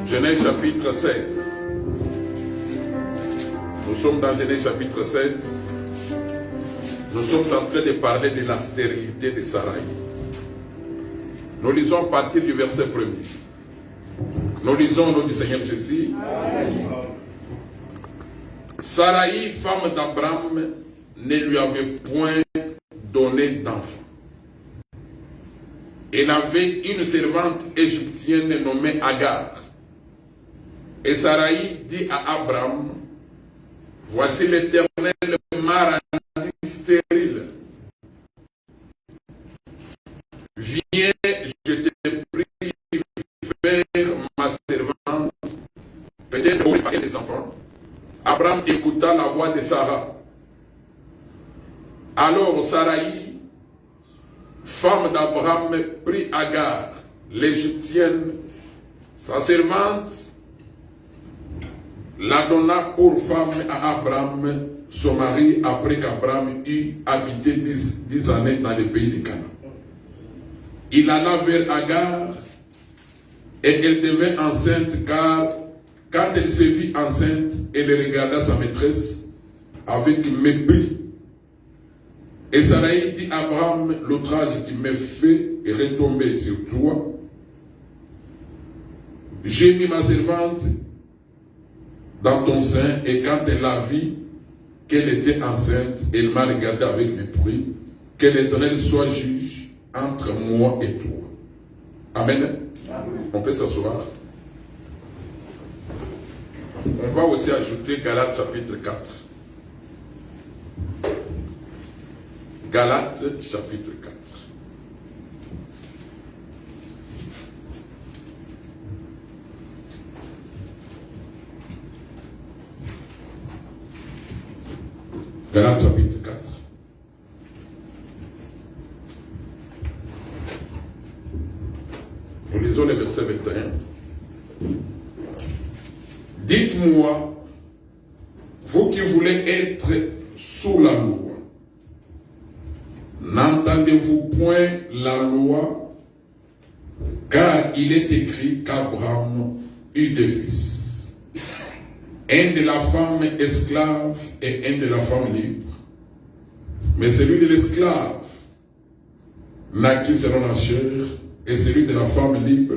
Genèse chapitre 16. Nous sommes dans Genèse chapitre 16. Nous sommes en train de parler de la stérilité de Saraï. Nous lisons à partir du verset 1er. Nous lisons au nom du Seigneur Jésus. Amen. Saraï, femme d'Abraham, ne lui avait point donné d'enfant. Elle avait une servante égyptienne nommée Agar. Et Saraï dit à Abraham, voici l'Éternel m'a rendu stérile. Viens, je te prie vers ma servante, peut-être pour parler des enfants. Abraham écouta la voix de Sarah. Alors Saraï, femme d'Abraham, prit Agar, l'Égyptienne, sa servante, la donna pour femme à Abraham, son mari, après qu'Abraham eut habité 10 années dans le pays de Canaan. Il alla vers Agar et elle devint enceinte, car quand elle se vit enceinte, elle regarda sa maîtresse avec mépris. Et Saraï dit à Abraham, l'outrage qui m'est fait est retombé sur toi. J'ai mis ma servante dans ton sein, et quand elle a vu qu'elle était enceinte, elle m'a regardé avec mépris. Que l'Éternel soit juge entre moi et toi. Amen. Amen. On peut s'asseoir. On va aussi ajouter Galates chapitre 4. Galates chapitre 4. Galates chapitre 4. Nous lisons le verset 21. Dites-moi, vous qui voulez être sous la loi, n'entendez-vous point la loi? Car il est écrit qu'Abraham eut des fils. Un de la femme esclave et un de la femme libre. Mais celui de l'esclave naquit selon la chair, et celui de la femme libre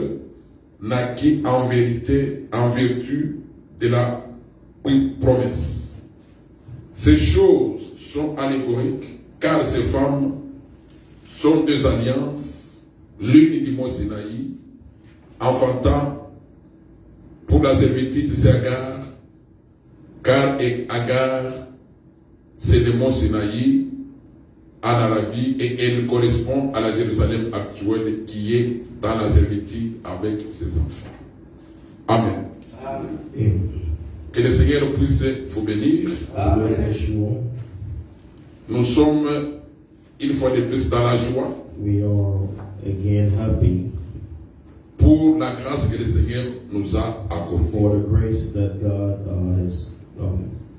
naquit en vérité, en vertu de la promesse. Ces choses sont allégoriques, car ces femmes sont deux alliances, l'une du mont Sinaï, enfantant pour la servitude de Agar, car Agar, c'est le mont Sinaï en Arabie, et elle correspond à la Jérusalem actuelle qui est dans la servitude avec ses enfants. Amen. Amen. Que le Seigneur puisse vous bénir. Amen. Nous sommes une fois de plus dans la joie. We are again happy. Pour la grâce que le Seigneur nous a accordée. For the grace that God has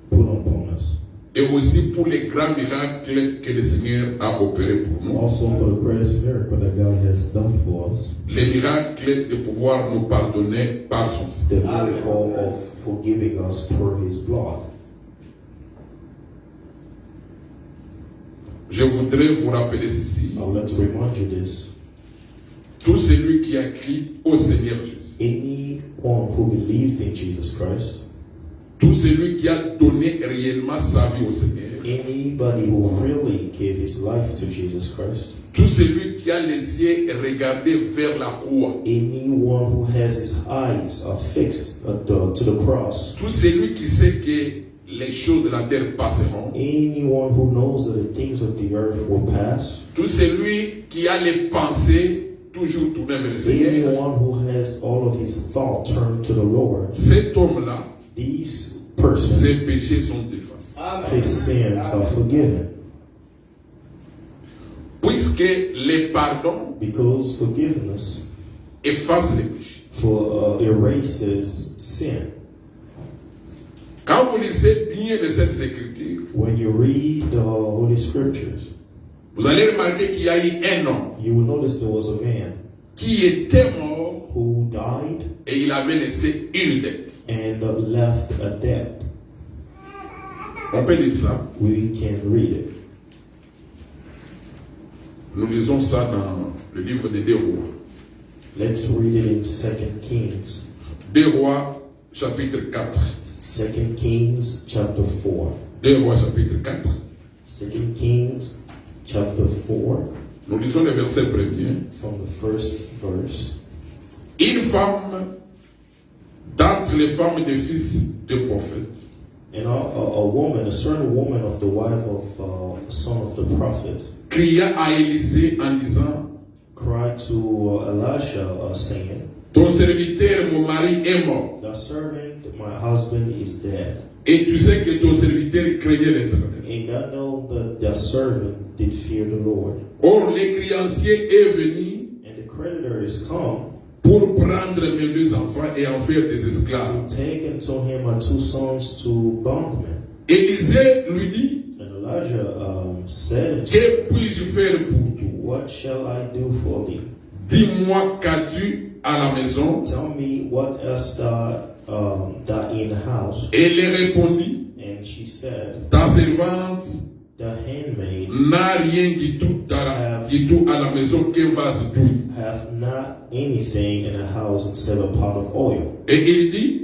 put upon us. Et aussi pour les grands miracles que le Seigneur a opérés pour nous. Also for the greatest miracle that God has done for us. Les miracles de pouvoir nous pardonner par son sang. The miracle of forgiving us through His blood. Je voudrais vous rappeler ceci. I would like to remind you this. Tout celui qui a crié au Seigneur Jésus. Anyone who believed in Jesus Christ. Tout celui qui a donné réellement sa vie au Seigneur. Anybody who really gave his life to Jesus Christ. Tout celui qui a les yeux regardés vers la croix. Anyone who has his eyes fixed to the cross. Tout celui qui sait que les choses de la terre passeront. Anyone who knows that the things of the earth will pass. Tout celui qui a les pensées toujours tournées vers le Seigneur. Anyone who has all of his thoughts turned to the Lord. Cet homme-là, these persons, ses péchés sont effacés. His sins are forgiven. Puisque les pardons, because forgiveness efface les péchés, erases sin. Quand vous lisez bien les Saintes Écritures, when you read the Holy Scriptures, vous allez remarquer qu'il y a eu un homme you will notice there was a man qui était mort who died et il avait laissé une dette. and left a debt. On peut dire ça. We can read it. Nous lisons ça dans le livre des Deux Rois. Let's read it in 2 Kings. Deux Rois, chapitre 4. 2 Kings chapter 4. Deux Rois, chapitre 4. 2 Kings chapter 4. Nous lisons le verset premier. From the first verse. Une femme d'entre les femmes des fils de prophètes And a woman, a certain woman of the wife of the son of the prophet, cria à Élisée en disant, cried to Elisha, saying, ton serviteur, mon mari, est mort. "Thy servant, my husband, is dead." Et tu sais que ton serviteur craignait l'Éternel. And thou know that thy servant did fear the Lord. Or, le créancier est venu And the creditor is come pour prendre mes deux enfants et en faire des esclaves. to take unto him my 2 sons to bondmen. Élisée lui dit, And Elijah said unto him, que puis-je faire pour toi? "What shall I do for thee? Dis-moi, qu'as-tu à la maison? Tell me, what hast thou in the house?" Et elle répondit, And she said, ta servante "The handmaid n'a rien du tout à la maison qu'un vase d'huile. hath not anything in the house except a pot of oil." Et il dit,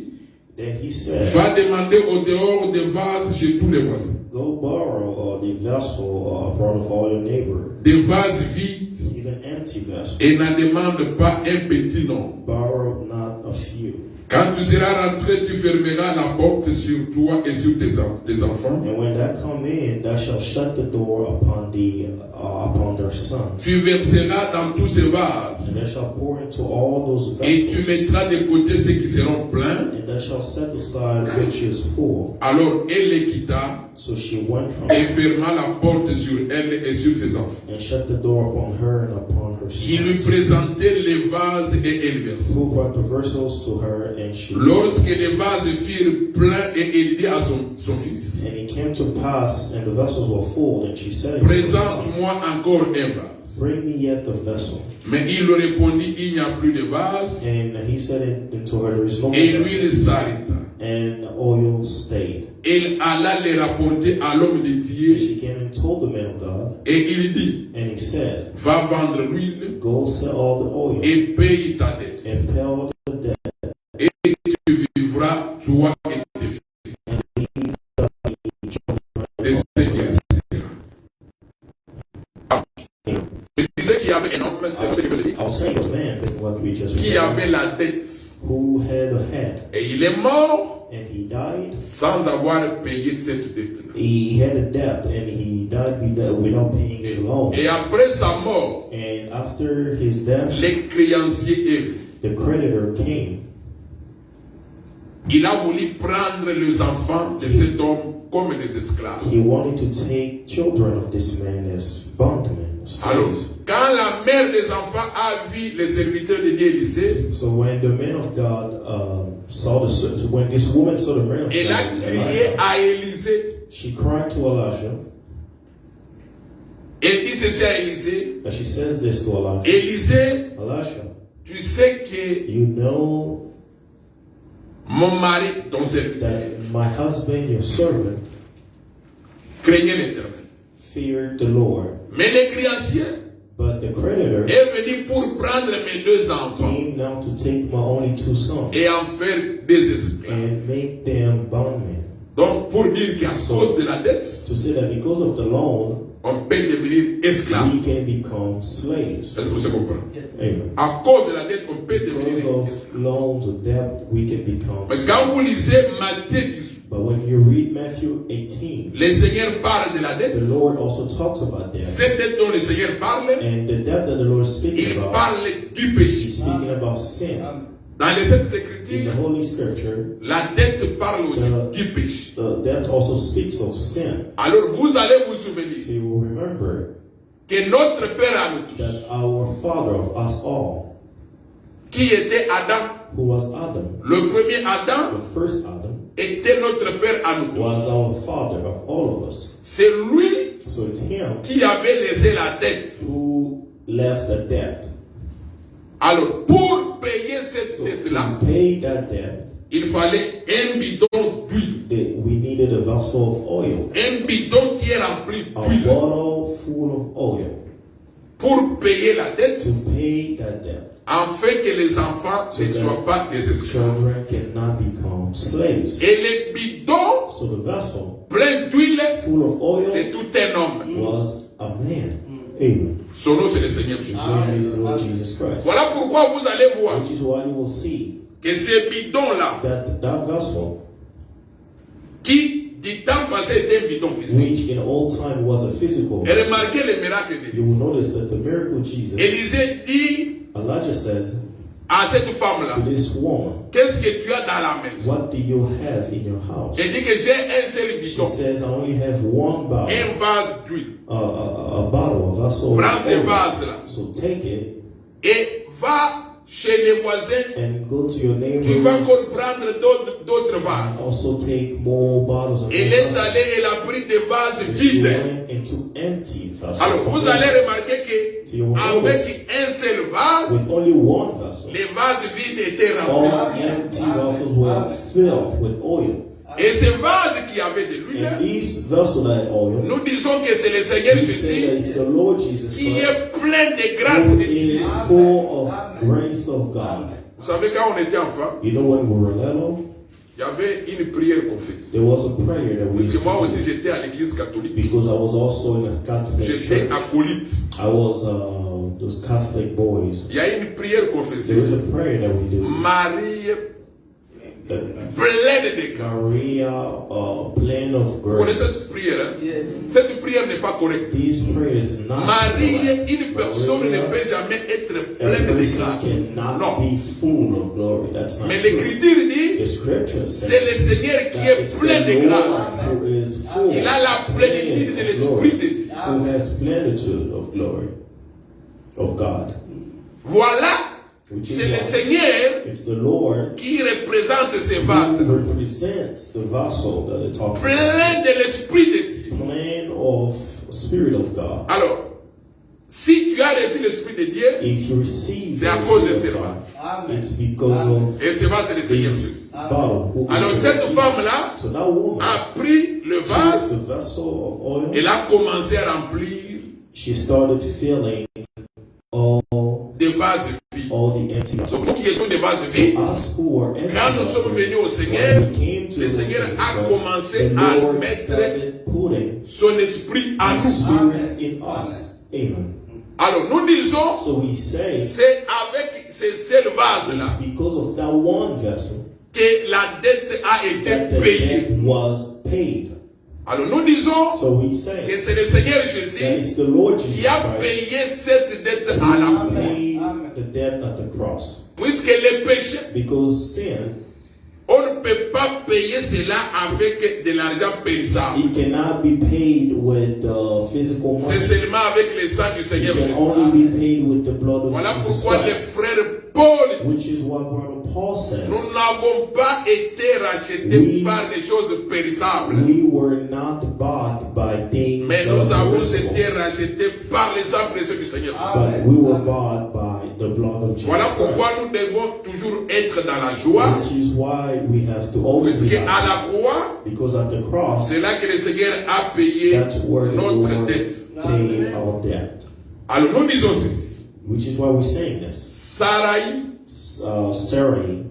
Then he said, va demander au dehors des vases chez tous les voisins. "Go borrow the vessel abroad of all your neighbor, Des vases vides, even empty vessels. et n'en demande pas un petit nombre. Borrow not a few. Quand tu seras rentré, tu fermeras la porte sur toi et sur tes enfants. And when thou come in, thou shalt shut the door upon their sons. Tu verseras dans tous ces vases. And thou shalt pour into all those Et tu vessels. mettras de côté ceux qui seront pleins. And thou shalt set aside which is full." Alors elle les quitta So she went from et her ferma la porte sur elle et sur ses enfants. and shut the door upon her and upon her Il lui sons. présentait les vases et elle versa. Who brought the vessels to her, and she. Lorsque les vases firent pleins, et elle dit à son fils, And it came to pass, and the vessels were full, and she said unto her son, présente-moi encore un vase. "Bring me yet the vessel." Mais il lui répondit, il n'y a plus de vase. And he said unto her, "There is no more Et vessel." l'huile s'arrêta. And oil stayed. Elle alla les rapporter à l'homme de And Dieu. she came and told the man of God, Et il dit, and he said, va vendre l'huile "Go sell all the oil et paye ta dette. and pay all the debt, Et tu vivras, toi et tes filles. Et ce qui restera. Je disais qu'il y avait un homme, c'est ce que je veux dire, I was saying this man, this is what we just qui read, avait la dette. who had a head, Et il est mort and he died. sans avoir payé cette dette. He had a debt, and he died without paying his loan. Et après sa mort, And after his death, les créanciers est venu. the creditor came. Il a voulu prendre les enfants de cet homme comme des esclaves. He wanted to take children of this man as bondmen, Alors, slaves. quand la mère des enfants a vu les serviteurs de Dieu Élisée, So when the man of God when this woman saw the man of elle a God, crié à Élisée. she cried to Elijah. Elle dit ceci à Élisée. And she says this to Elijah. Élisée, Elisha, tu sais que you know mon mari, ton serviteur, that my husband, your servant, craignait l'Éternel. feared the Lord. Mais les créanciers But the creditor est venu pour prendre mes deux enfants came now to take my only 2 sons et en faire des esclaves. and make them bondmen. Donc, pour dire qu'à cause de la dette, To say that because of the loan, on peut devenir esclave. we can become slaves. Est-ce que vous comprenez? Amen. À cause de la dette, on peut Because devenir of esclave. loans or debt, we can become. Mais quand vous lisez Matthieu 18, But when you read Matthew 18, le Seigneur parle de la dette. the Lord also talks about debt. Cette dette dont le Seigneur parle, And the debt that the Lord is speaking il about, parle du he's péché. speaking about sin. Dans les Saintes In the Écritures, Holy Scripture, la dette parle aussi du péché. the debt also speaks of sin. Alors vous allez vous So souvenir you will remember que notre Père à nous tous, that our Father of us all, qui était Adam, who was Adam, le premier Adam, the first Adam, était notre Père à nous tous. was our Father of all of us. c'est lui So it's him qui avait laissé la dette. who left the debt. Alors, pour payer cette So dette-là, to pay that debt, il fallait un bidon d'huile. we needed a vessel of oil, Un bidon qui est rempli a d'huile. bottle full of oil Pour payer la dette, to pay that debt. afin que les enfants ne soient pas des esclaves. Children cannot become slaves. Et les bidons So the vessel pleins d'huile, full of oil c'est tout un homme. was a man. Amen. Son nom, c'est le Seigneur His Jésus. name is the Lord Jesus Christ. Voilà pourquoi vous allez voir Which is why you will see que ces bidons-là, that vessel, qui du temps passé était un bidon physique, which in old time was a physical, et remarquez le miracle de you Dieu. will notice that the miracle of Jesus, Élisée dit Elijah says à cette femme-là, to this woman, qu'est-ce que tu as dans la maison? what do you have in your house? Elle dit que j'ai un seul She bidon, says, I only have one bottle, un vase d'huile. a bottle, a vessel of Prends ce oil. vase-là So take it et va chez les voisins. and go to your Tu vas neighbors. encore prendre d'autres vases. Also take more bottles of Elle est allée, elle a pris des vases She vides. went into empty vessels. Alors, vous allez remarquer So you will que notice avec un seul vase, with only one vessel, les vases vides étaient all remplis. empty vessels were filled with oil. Et ces vases qui avaient de l'huile, And these vessels that oil, nous disons que c'est le Seigneur we say that Jésus it's the Lord Jesus qui Christ est plein de grâce who de is Dieu. full of grace of God. Vous savez, quand on était enfant, You know, when we were little, il y avait une prière qu'on faisait. there was a prayer that we Parce used que moi to aussi, do, j'étais à l'église catholique. because I was also in a Catholic J'étais church. acolyte. I was those Catholic boys. Il y a une prière qu'on There faisait. is a prayer that we do. Marie That pleine de grâce. Maria, plain of Vous connaissez grace. cette prière, hein? Cette prière n'est pas correcte. These prayers not Marie, correct. une personne ne Maria, peut jamais être a pleine de person grâce. cannot Non. be full of glory. That's not Mais true. l'Écriture dit, The scripture c'est says le Seigneur qui that est it's plein de the grâce. Lord who is full, Il a la plénitude de of l'Esprit glory, de Dieu. who has plenitude of glory of God. Voilà, Which c'est is le why Seigneur it's the Lord qui représente ces who vases, represents the vessel that it's talking about. plein de l'Esprit de Dieu. Plan of Spirit of God. Alors, si tu as reçu l'Esprit de Dieu, If you receive c'est à the cause de Spirit ces of vases. God, it's because of Et ces vases, c'est le Seigneur Jésus. this bottle. Who is Alors, the cette Lord. femme-là So that woman a pris le took vase, the vessel of oil. elle a commencé à remplir She started filling all des vases vides. the empty vessels. Donc, nous qui étions des vases vides, Us who were empty quand nous vessels, sommes venus au Seigneur, when we came to le the Seigneur Jesus a Christ, commencé the à Lord mettre started putting son esprit en His nous. Spirit in us. Amen. Alors, nous disons, So we say c'est avec ces seuls vases-là it's because of that one vessel que la dette a that été the payée. debt was paid. Alors, nous disons So we que say c'est le Seigneur that Jésus it's the Lord Jesus qui a Christ payé cette dette à la who croix. paid the debt at the cross. Puisque le péché, Because sin, on ne peut pas payer cela avec de l'argent périssable. it cannot be paid with physical C'est money. seulement avec le sang du It Seigneur can Jésus. only be paid with the blood of Voilà Jesus pourquoi le Christ. frère Paul dit, Which is what Brother Paul says. nous n'avons pas été rachetés Oui. par des choses périssables, We were not bought by things mais that nous are avons perishable, été rachetés par les sang précieux du Seigneur. but we were bought by the blood of Jesus Voilà Christ. pourquoi nous devons toujours être dans la joie, Which is why we have to always be puisque à happy. la croix, Because at the cross, c'est là que le Seigneur a payé that's where the notre Lord dette. paid our debt. Alors nous disons ceci, Which is why we're saying this. Sarai Sarai,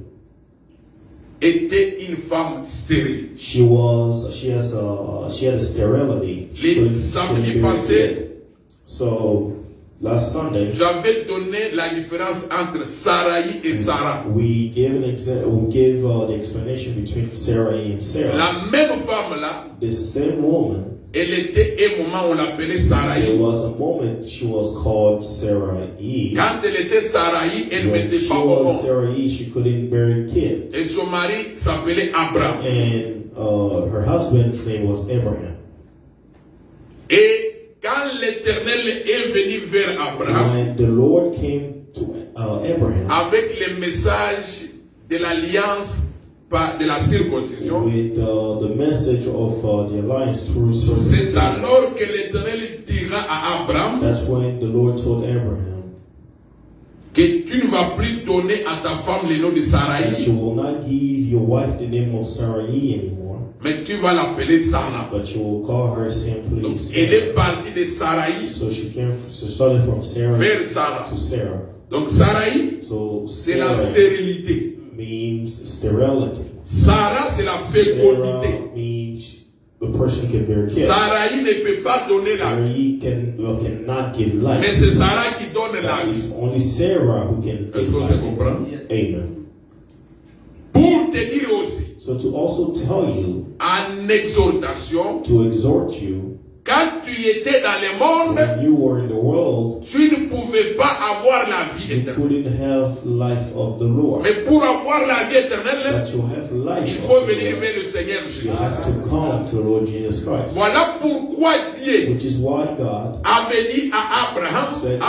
était une femme stérile. she had a sterility. She Le couldn't samedi bear passé, kid. So last Sunday, j'avais donné la différence entre Sarai et Sarah. we gave the explanation between Sarai and Sarah. La même femme là, The same woman, elle était un moment où on l'appelait there Sarai. was a moment she was called Sarai. Quand elle était Sarai, elle ne When mettait she pas au was monde. Sarai, she couldn't bear a kid. Et son mari s'appelait Abraham. And her husband's name was Abraham. Et quand l'Éternel est venu vers Abraham When the Lord came to Abraham avec le message de l'alliance de la circoncision, with the message of the alliance through c'est circumcision. alors que l'Éternel dira à Abraham That's when the Lord told Abraham que tu ne vas plus donner à ta femme le nom de that Sarai, you will not give your wife the name of Sarai anymore, mais tu vas l'appeler Sarah. but you will call her simply Donc, elle est Sarah. partie de Sarai So she started from Sarah vers Sarah. to Sarah. Donc Sarai, So c'est la Sarah stérilité. means sterility. Sarah, c'est la fécondité. Sarah means the person can bear kids. Sarai ne peut pas donner la vie, Sarai cannot give mais life. c'est Sarah qui donne la But vie. it's only Sarah who can Est-ce give qu'on se life. comprend? Amen. Pour te dire aussi, So to also tell you, en exhortation, to exhort you, quand tu étais dans le monde, when you were in the world, tu ne pouvais pas avoir la vie you éternelle. couldn't have life of the Lord. Mais pour avoir la vie éternelle, But you have life il of faut the venir Lord. vers le Seigneur Jésus. You have to come to the Lord Jesus Christ. Voilà pourquoi Dieu Which is why God avait dit à Abraham, said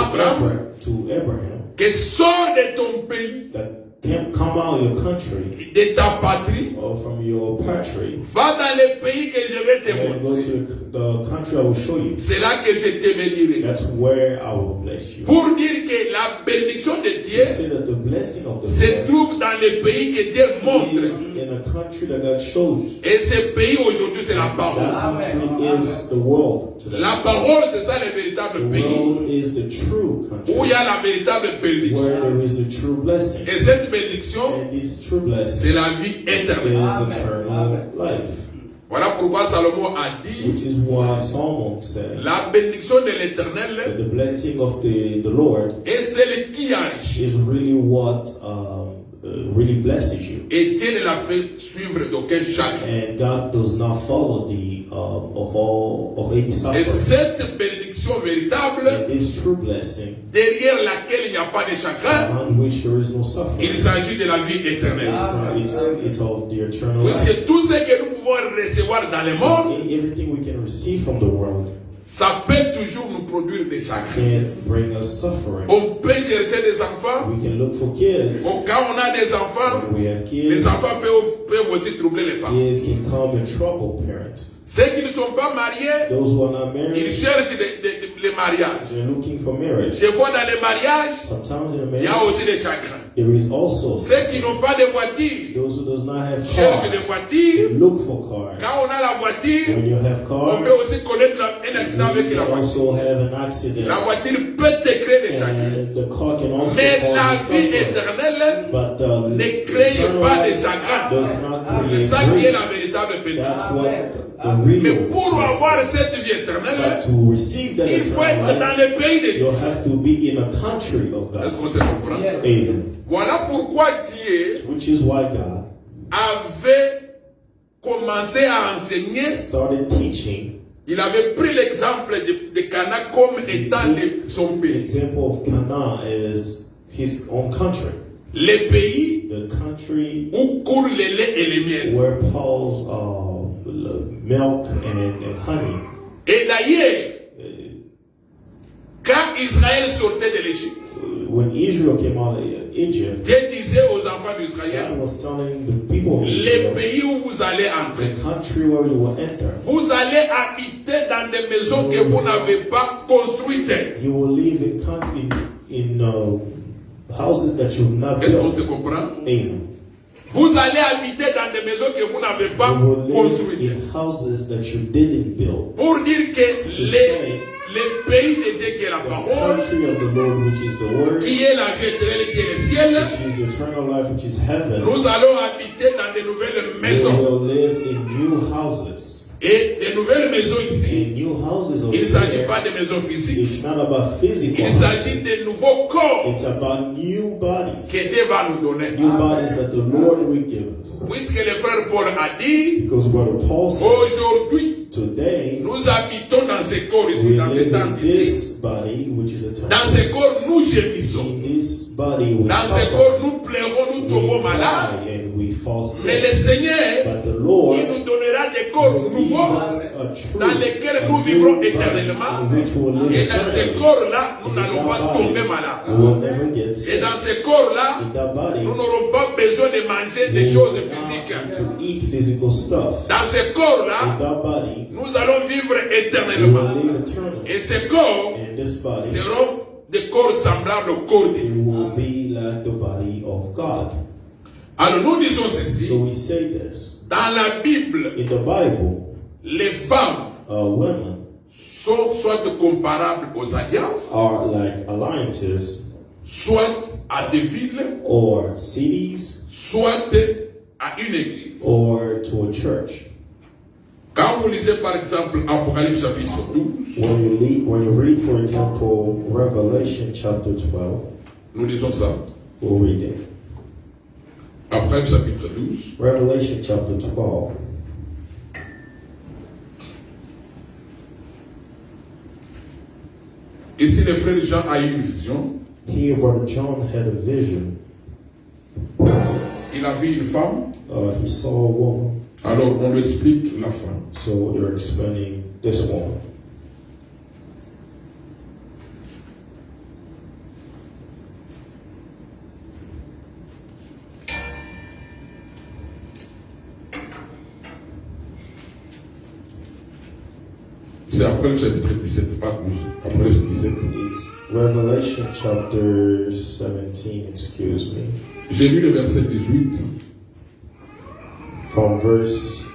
to Abraham que sors de ton pays, that can't come out of your country de ta patrie, or from your country va dans le pays que je vais te and go montrer. to the country I will show you. C'est là que je te bénirai. That's where I will bless you. Pour dire que la bénédiction de To Dieu say that the blessing of the se Lord trouve dans le pays que Dieu montre. is in a country that God shows you. Et ce pays aujourd'hui, c'est la That parole. country is the world today. La parole, c'est ça le The véritable pays world is the true country où il y a la véritable where bénédiction. there is the true blessing. Et cette bénédiction, And this true blessing c'est la vie is éternelle. eternal life. Voilà pourquoi Salomon a dit, Which is why Solomon said la bénédiction de that l'éternel the blessing of the Lord est celle qui enrichit. is really what really blesses you. Et Dieu ne la fait suivre d'aucun chagrin. And God does not follow the of any Et suffering. cette bénédiction véritable, And this true blessing, derrière laquelle il n'y a pas de chagrin, on which there is no suffering, il s'agit de la vie éternelle. it's of the eternal life. Puisque tout ce que nous pouvons recevoir dans le monde, Everything we can receive from the world ça peut toujours nous produire des chagrins. can bring us suffering. On peut chercher des enfants. We can look for kids. Au cas où on a des enfants, When we have les kids, enfants peuvent aussi troubler les parents. kids can come and trouble parents. Ceux qui ne sont pas mariés, Those who are not ils married, cherchent les mariages. they're looking for marriage. Des fois, dans les mariages, Sometimes in a il y a marriage, aussi des chagrins. there is also Ceux qui n'ont pas de voiture, those who does not have cherchent des cars. voitures. They look for cars. Quand on a la voiture, When you have on peut cars, aussi connaître un accident avec you la can voiture. also have an accident. La voiture peut te créer des chagrins. And the car can also Mais la cause vie you suffering. éternelle But ne crée eternal pas de life chagrin. does not C'est create ça qui est grief. la véritable That's bénédiction. what the Mais real pour avoir cette vie But éternelle, to receive that il faut être eternal dans life, le pays de Dieu. you have to be in a country of Est-ce God. qu'on se comprend? Amen. Voilà pourquoi Dieu Which is why God avait commencé à enseigner. started teaching. Il avait pris l'exemple de Cana comme étant son The pays. example of Canaan is his own country. Le pays The country où coule le lait et le miel. where Paul's milk and honey. Et d'ailleurs, quand Israël sortait de l'Égypte, When Israel came out of Egypt, Dieu disait aux enfants d'Israël, God was telling the people of les Israel, pays où vous allez entrer, the country where you will enter, vous allez habiter dans des maisons que vous n'avez pas construites. you will live in houses that you've not Est-ce qu'on built. se comprend? Amen. Vous allez habiter dans des maisons que vous n'avez pas You will live construites. in houses that you didn't build. Pour dire que le pays de Dieu qui est la The parole, country of the Lord, which is the word, qui est la vie éternelle, qui est le ciel, which is eternal life, which is heaven, nous allons habiter dans de nouvelles we maisons. will live in new houses. Et de nouvelles maisons ici, In new houses over il ne s'agit there, pas de maisons physiques, it's not about physical il houses. s'agit de nouveaux corps It's about new bodies. que Dieu va nous donner. New bodies that the Lord will give us. Puisque le frère Paul a dit, Because Brother Paul said, aujourd'hui, today, nous habitons dans ce corps ici, we dans live ce temps in ici. this body, which is Dans eternal. ce corps, nous gémissons. In this body, we Dans ce suffer. corps, nous pleurons, nous We tombons malades. die and we fall Mais sick. le Seigneur, But the Lord il nous donnera des corps Give nouveaux us a true, dans lesquels a nous new vivrons body éternellement. in which we'll live Et dans ces eternally. corps-là, nous In n'allons that pas body, tomber we malades. will never get Et sick. dans ces corps-là, In that body, nous n'aurons pas besoin de manger des we choses will not physiques. need to eat physical stuff. Dans ces In corps-là, that body, nous allons vivre we will éternellement. live eternally. Et ces corps And this body, seront des corps semblables au corps de it Dieu. will be like the body of God. Alors nous disons ceci. So we say this. Dans la Bible, In the Bible, les femmes women sont soit comparables aux alliances, are like alliances soit à des villes, or cities soit à une église. or to a church. Quand vous lisez par exemple Apocalypse chapitre 12, When you read, for example, Revelation chapter 12, nous lisons ça. we'll read it. Apocalypse chapitre 12. Revelation chapter 12. Ici, le frère Jean a eu une vision. Here, Brother John had a vision. Il a vu une femme. He saw a woman. Alors, on lui explique la femme. So they're explaining this woman. C'est Apocalypse chapitre 17, pas 12. Apocalypse 17. It's Revelation chapter 17, excuse me. J'ai lu le verset 18. From verse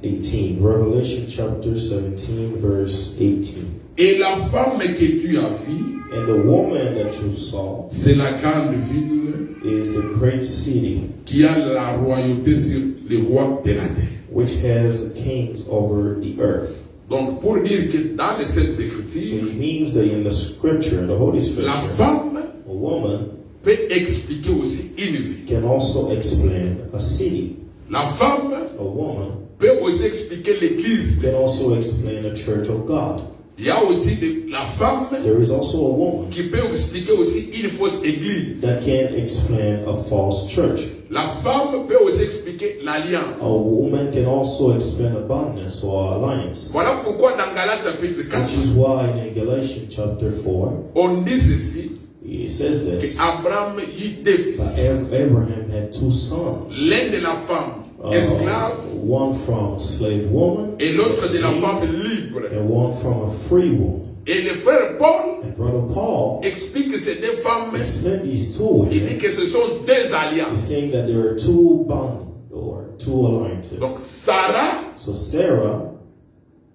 18. Revelation chapter 17, verse 18. Et la femme que tu as vue, And the woman that you saw c'est la grande ville is the great city qui a la royauté sur les rois de la terre. which has kings over the earth. Donc, pour dire que dans les Saintes So Écritures, it means that in the scripture, the Holy la Scripture, femme a woman peut expliquer aussi une vie. can also explain a city. La femme A woman peut aussi expliquer l'église. can also explain a church of God. Il y a aussi la femme There is also a woman qui peut expliquer aussi une fausse église. that can explain a false church. La femme peut aussi expliquer l'alliance. A woman can also explain a bondness or alliance. Voilà pourquoi dans Galates chapitre 4, Which is why in Galatians chapter 4, on dit ceci, it says this, qu'Abraham eut deux that fils. Abraham had two sons. L'un de la femme esclave One from a slave woman et l'autre de la femme libre. and one from a free woman. Et le frère Paul And Brother Paul explique que ces deux femmes, explained these two il dit women. que ce sont deux He's alliances. saying that there are two bonds or two alliances. Donc Sarah So Sarah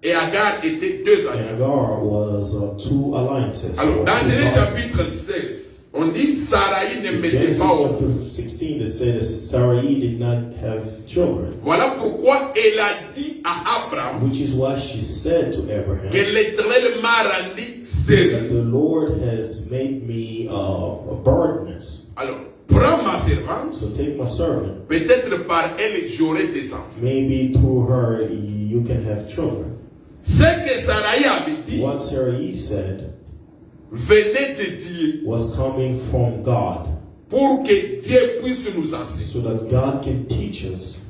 et Agar étaient deux and alliances. Agar was two alliances. Alors or dans two Genèse bonds. chapitre 16, on dit Sarai ne mettait Genesis pas au monde. chapter 16, they say that Sarai did not have children, Voilà pourquoi elle a dit à Abraham which is why she said to Abraham que l'Éternel m'a rendu that stérile. the Lord has made me a barrenness. Alors, prends ma servante, So take my servant. peut-être par elle j'aurai des enfants. Maybe through her you can have children. Ce que Sarai avait dit What Sarai said venait de Dieu was coming from God, pour que Dieu puisse nous enseigner. so that God can teach us.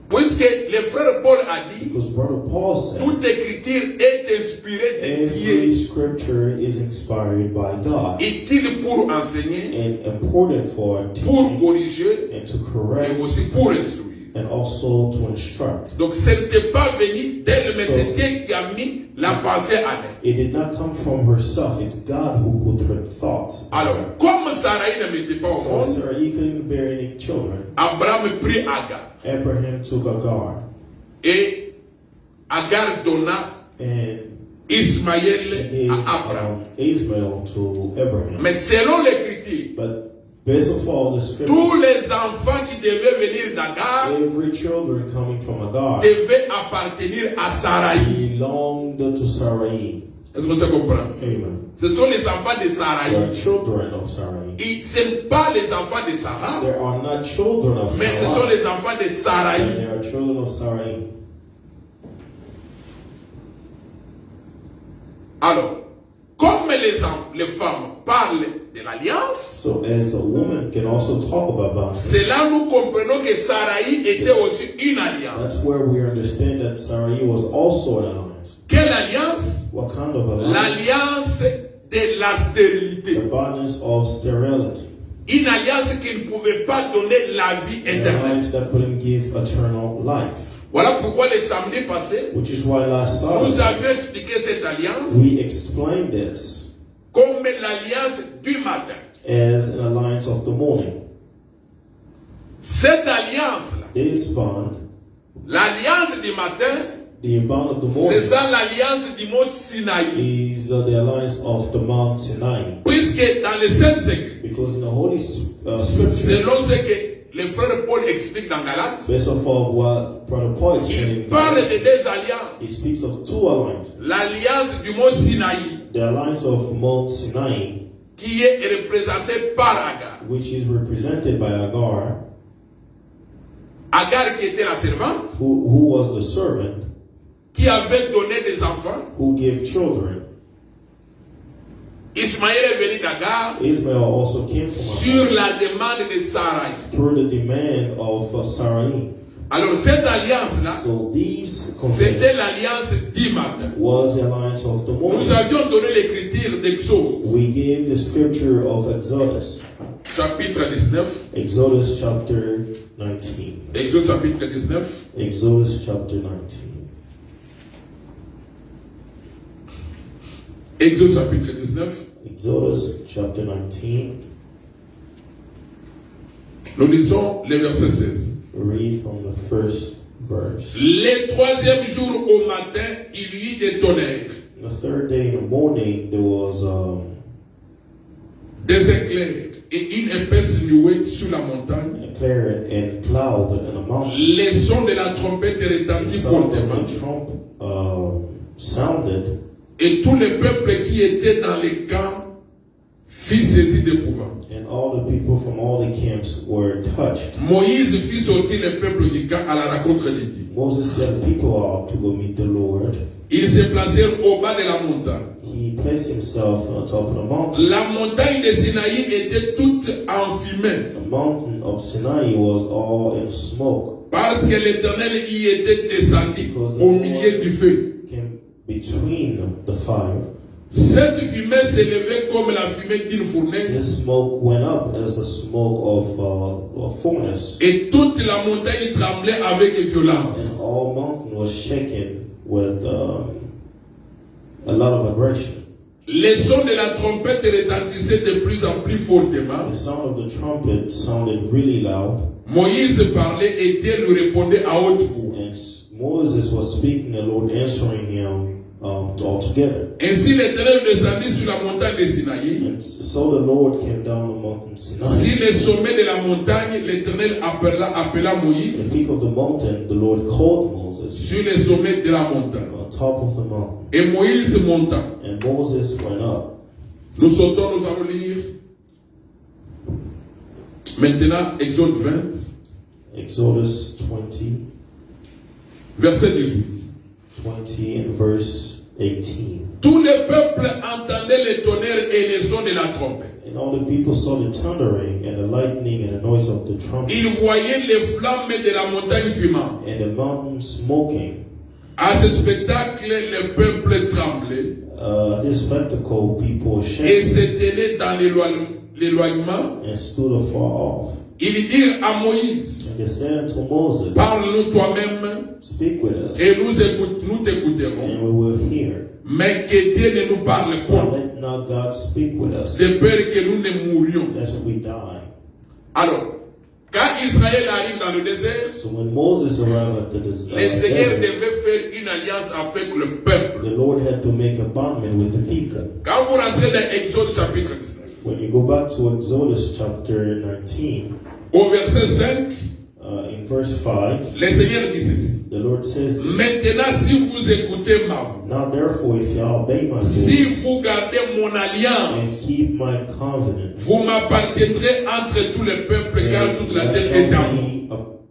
Puisque le frère Paul a dit, Because Brother Paul said, toute écriture est inspirée de every Dieu, scripture is inspired by God utile pour enseigner, and important for pour teaching corriger and to et correct aussi pour instruire. and also to instruct. Donc ce n'était pas venu d'elle, mais c'est Dieu qui a mis la pensée en elle. It did not come from herself. It's God who put her thoughts. Alors, comme Sarai ne mettait pas au So monde, Sarai couldn't bear any children. Abraham prit Agar. Abraham took Agar Et Agar donna and Ismaël gave à Abraham. Ismael to Abraham. Mais selon l'écriture, But based on all the scripture, tous les enfants qui devaient venir d'Agar every children coming from Agar devaient appartenir à Sarai. belonged to Sarai. Est-ce que ça comprend? Amen. Ce sont les enfants de They Sarai. are children of Sarai. Et ce ne sont pas les enfants de Sarah, They are not children of mais ce sont Sarai. les enfants de They Sarai. are children of Sarai. Alors, comme les femmes parlent de l'alliance, So as a woman can also talk about bondage, c'est là nous comprenons que Sarai était aussi une alliance. that's where we understand that Sarai was also an alliance. Quelle alliance? What kind of alliance? L'alliance de la stérilité. The bondage of sterility. Une alliance qui ne pouvait pas donner la vie An éternelle. alliance that couldn't give eternal life. Voilà pourquoi le samedi passé, Which is why last nous Sunday avions expliqué cette alliance we explained this comme l'alliance du matin. as an alliance of the morning. Cette alliance-là, This bond, l'alliance du matin, the bond of the c'est morning, ça l'alliance du mont Sinaï. is the alliance of the Mount Sinai. Puisque dans les Saintes Écritures, Because in the Holy Scripture, selon ce que le frère Paul explique dans Galates, based off of what Brother Paul is il saying, parle de deux alliances. he speaks of two alliances. L'alliance du mont Sinaï, The alliance of Mount Sinai, qui est représentée par Agar. which is represented by Agar, Agar qui était la servante, who was the servant, qui avait donné des enfants. who gave children. Ismaël est venu d'Agar Ismael also came from sur Agar la demande de Sarai. through the demand of Sarai. Alors cette alliance-là, So these c'était covenants l'alliance du matin. was the alliance of the morning. Nous avions donné l'écriture d'Exode, We gave the scripture of Exodus, chapitre 19. Exodus chapter 19. Exode chapitre 19. Exodus chapter 19. Exode chapitre 19. Exodus chapter 19. Nous lisons le verset 16. Read from the first verse. Le troisième jour au matin, il y eut des tonnerres, The third day in the morning, there was des éclairs et une épaisse nuée sur la montagne. a clear and cloud and a mountain. Les sons de la trompette The retentissent sound of fortement. the trump sounded, Et tout le peuple qui était dans les camps fit saisi d'épouvante. and all the people from all the camps were touched. Moïse fit sortir le peuple du camp à la rencontre de Dieu. Moses led the people out to go meet the Lord. Ils se placèrent au bas de la montagne. He placed himself on top of the mountain. La montagne de Sinaï était toute enfumée The mountain of Sinai was all in smoke parce que l'Éternel y était descendu au milieu du feu. came between the fire. Cette fumée s'élevait comme la fumée d'une fournaise This smoke went up as the smoke of a furnace, et toute la montagne tremblait avec violence. and all mountain was shaken with a lot of aggression. Les sons de la trompette retentissaient de plus en plus fortement. The sound of the trumpet sounded really loud, Moïse parlait et Dieu lui répondait à haute voix. and Moses was speaking, the Lord answering him all together. Ainsi l'Éternel descendit sur la montagne de Sinaï. And so the Lord came down on Mountain Sinai. Sur le sommet de la montagne, l'Éternel appela At Moïse the peak of the mountain, the Lord called Moses sur le sommet de la montagne. on top of the mountain. Et Moïse monta. And Moses went up. Nous sautons, nous allons lire maintenant Exode 20, Exodus 20, verset 18. 20 and verse 18. Tout le peuple entendait les tonnerres et les sons de la trompette. And all the people saw the thundering and the lightning and the noise of the trumpet Ils voyaient les flammes de la montagne fumante. and the mountain smoking. À ce spectacle, le peuple tremblait This spectacle, people et shaken se tenaient dans l'éloignement. and stood afar off. Ils dirent à Moïse, And they said to Moses, parle-nous toi-même speak with us, et nous t'écouterons. and we will hear. Mais que Dieu ne nous parle But point, let not God speak with us, de peur que nous ne mourions. lest we die. Alors, quand Israël arrive dans le désert, So when Moses arrived at the le Seigneur desert, devait faire une alliance avec le peuple. the Lord had to make a bondman with the people. Quand vous rentrez dans Exode chapitre 19, When you go back to Exodus chapter 19, au verset 5, in verse 5, le Seigneur dit ceci. the Lord says, Maintenant, si vous écoutez ma voix, now therefore, if y'all obey my si voice vous gardez mon alliance, and keep my covenant, vous m'appartiendrez entre tous les peuples, car toute la terre est à moi.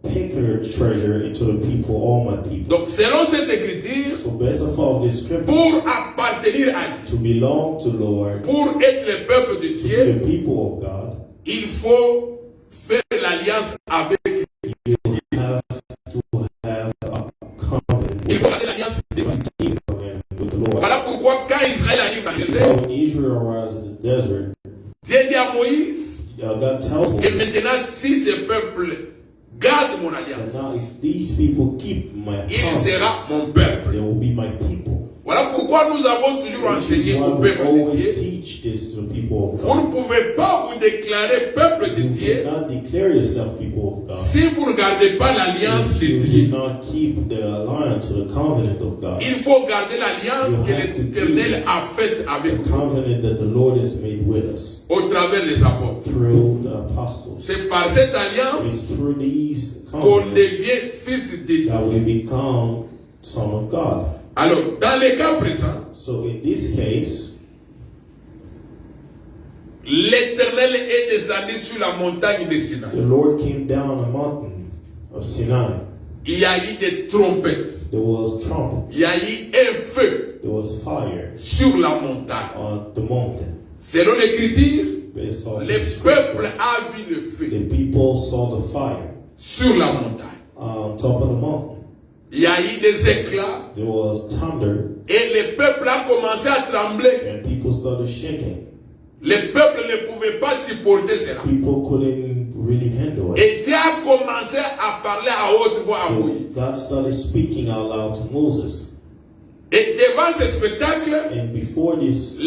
then particular treasure into the people, all my people. Donc, selon cette écriture, So based off of this scripture, pour appartenir à Dieu, to belong to Lord, pour être le peuple de to be Dieu, the people of God, il faut faire l'alliance avec Dieu. you have to have a covenant Il faut faire l'alliance avec Dieu. with the Lord. Voilà pourquoi quand Israël arrive dans le So désert, when Israel arrives in the desert, Dieu dit à Moïse, God tells et me, maintenant si ce peuple garde mon and alliance, now if these people keep my il covenant, sera mon peuple. they will be my people. Voilà pourquoi nous avons toujours This is enseigné why au we peuple de always Dieu. teach this to the people of Vous ne God. pouvez pas vous déclarer peuple de You Dieu cannot declare yourself people of God si vous ne gardez pas l'alliance if de you Dieu. do not keep the alliance or the covenant of God. Il faut garder l'alliance You que have to l'Éternel a faite avec The nous covenant that the Lord has made with us au travers des apôtres. through the apostles. C'est par cette alliance It's through these qu'on covenants devient fils de Dieu. that we become son of God. Alors, dans le cas présent, So in this case, l'Éternel est descendu sur la montagne de Sinaï. the Lord came down a mountain of Sinai. Il y a eu des trompettes. There was trumpet. Il y a eu un feu There was fire sur la montagne. on the mountain. Selon l'Écriture, Based on le the peuple scripture, a vu le feu the people saw the fire sur la montagne. on top of the mountain. Il y a eu des éclats There was thunder et le peuple a commencé à trembler. and people started shaking. Le peuple ne pouvait pas supporter cela. People couldn't really handle it. Et Dieu a commencé à parler à haute voix à So Moïse. God started speaking out loud to Moses. Et devant ce spectacle, And before this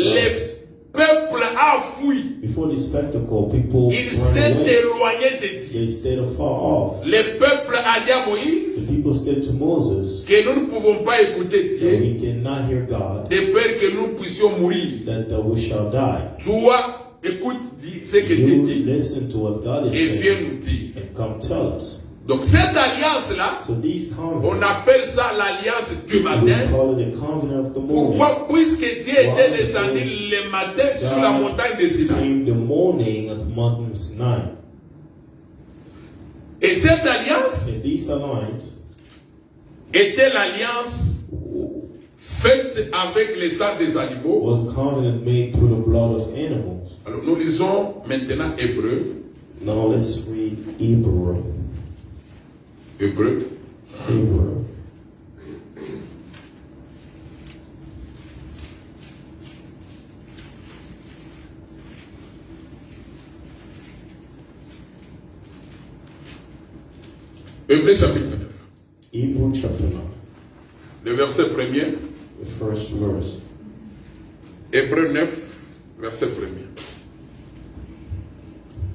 peuple a fui. before this spectacle, people Il ran s'est away. éloigné de Dieu. They stayed afar off. Le peuple a dit à The Moïse people said to Moses que nous ne pouvons pas écouter that Dieu we cannot hear God, de peur que nous puissions mourir. that we shall die. Toi, écoute ce que Dieu You dit listen to what God is et viens saying nous dire. and come tell us. Donc cette alliance-là, So these on covenants, appelle ça l'alliance du we matin. call it the covenant of the morning. Pourquoi? Puisque Dieu était descendu le matin sur la montagne de Sinaï. Came the morning at Mount Sinai. Et cette alliance And this alliance était l'alliance faite avec le sang des animaux. was a covenant made through the blood of animals. Alors nous lisons maintenant Hébreu. Now let's read Hebrew. Hébreu. Hebrew. Hébreu chapitre 9. Hebrew chapter 9, Le verset premier. the first verse. Hébreu 9, verset premier.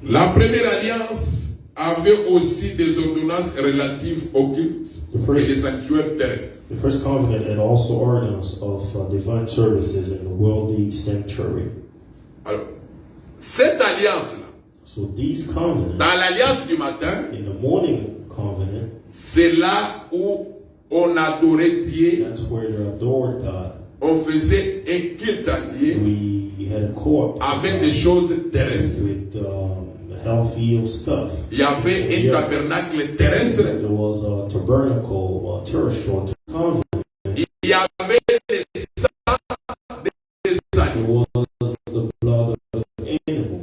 La première alliance avait aussi des ordonnances relatives au culte et des sanctuaires terrestres. The first covenant and also ordinance of divine services in the worldly sanctuary. Alors, cette alliance-là, So these covenants, dans l'alliance du matin, in the morning covenant, c'est là où on adorait Dieu, that's where you adored God. on faisait un culte à Dieu We had a court avec des choses terrestres. with healthy stuff. Il y avait un tabernacle terrestre, There was a tabernacle, a terrestrial covenant. il y avait des sangs des There animaux. was the blood of animals.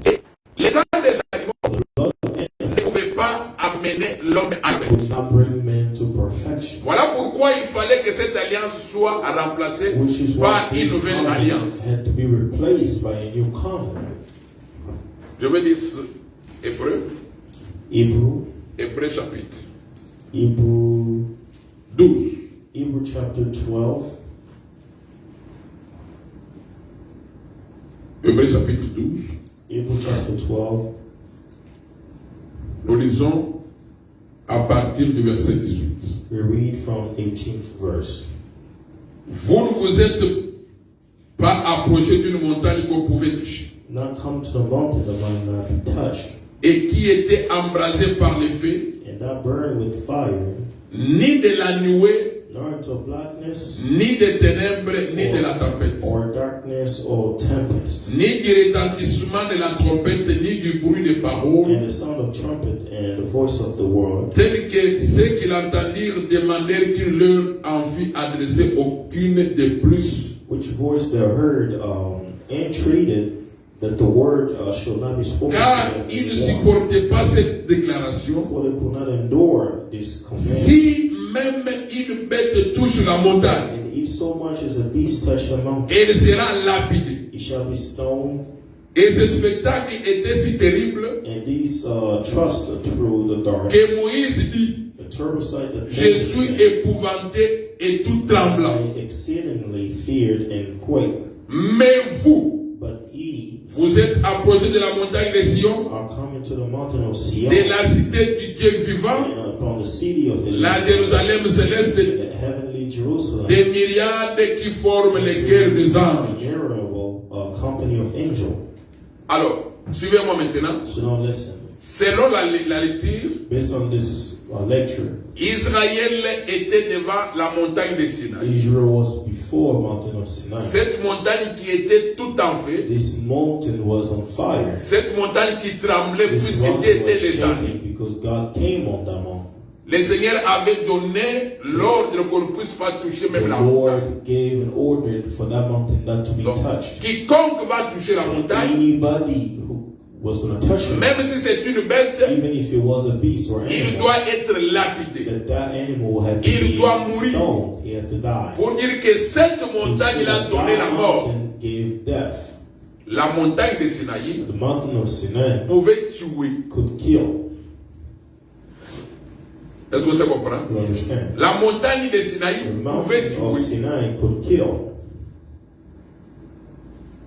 Les sangs des animaux The blood of animals ne pouvaient pas amener l'homme à la would not bring man to perfection. Voilà pourquoi il fallait que cette alliance soit remplacée Which is par why une this nouvelle covenant alliance. had to be replaced by a new covenant. Je vais dire ce Hébreu, Hébreu chapitre Hebrew 12. Hebrew chapter 12. Hébreu chapitre 12. Hebrew chapter 12. Nous lisons à partir du verset 18. We read from 18th verse. Vous ne vous êtes pas approché d'une montagne qu'on pouvait toucher Not come to the mountain that might not be touched, et qui était embrasée par les feux, and not burn with fire, ni de la nuée ignorance of blackness, ni des ténèbres, ni de la tempête, or darkness, or tempest, ni du retentissement de la trompette, ni du bruit des paroles, and the sound of trumpet, and the voice of the world, tels que ceux qui l'entendirent demandèrent qu'il leur en fût adressé aucune de plus. which voice they heard entreated that the word shall not be spoken Car to them ils ne anymore. supportaient pas cette déclaration. For they could not endure this command. Si même une bête touche la montagne, And if so much as a beast touch the mountain, elle sera lapidée. he shall be stoned. Et ce spectacle était si terrible And these trust through the dark. que Moïse dit, The terrible sight that je Moses suis said, épouvanté et tout tremblant. I exceedingly feared and quaked. Mais vous, But ye vous êtes approchés de la montagne de Sion, are coming to the mountain of Sion, de la cité du Dieu vivant, and upon the city of the la Jérusalem céleste, the heavenly Jerusalem, des myriades qui forment les cœurs des anges. innumerable company of angels. Alors, suivez-moi maintenant. So now listen. Selon la lecture, Based on this lecture, Israël était devant la montagne de Sinaï. Israel was before mountain of Sinai. Cette montagne qui était tout en feu, This mountain was on fire. cette montagne qui tremblait This puisqu'elle mountain was était des anges. shaking because God came on that mountain. Le Seigneur avait donné l'ordre qu'on ne puisse pas toucher même The la montagne. Lord gave an order for that mountain not to be Donc, touched. quiconque va toucher la montagne, Anybody who was going to touch it, même si c'est une bête, even if it was a beast or il animal, doit être lapidé. that animal had to Il be doit mourir. stoned. He had to die. Pour dire que cette So montagne il a that donné la mort. mountain gave death. La montagne de Sinaï The mountain of Sinai pouvait tuer. could kill. Est-ce que vous comprenez? You understand? La montagne de The Sinaï mountain pouvait of tuer. Sinai could kill.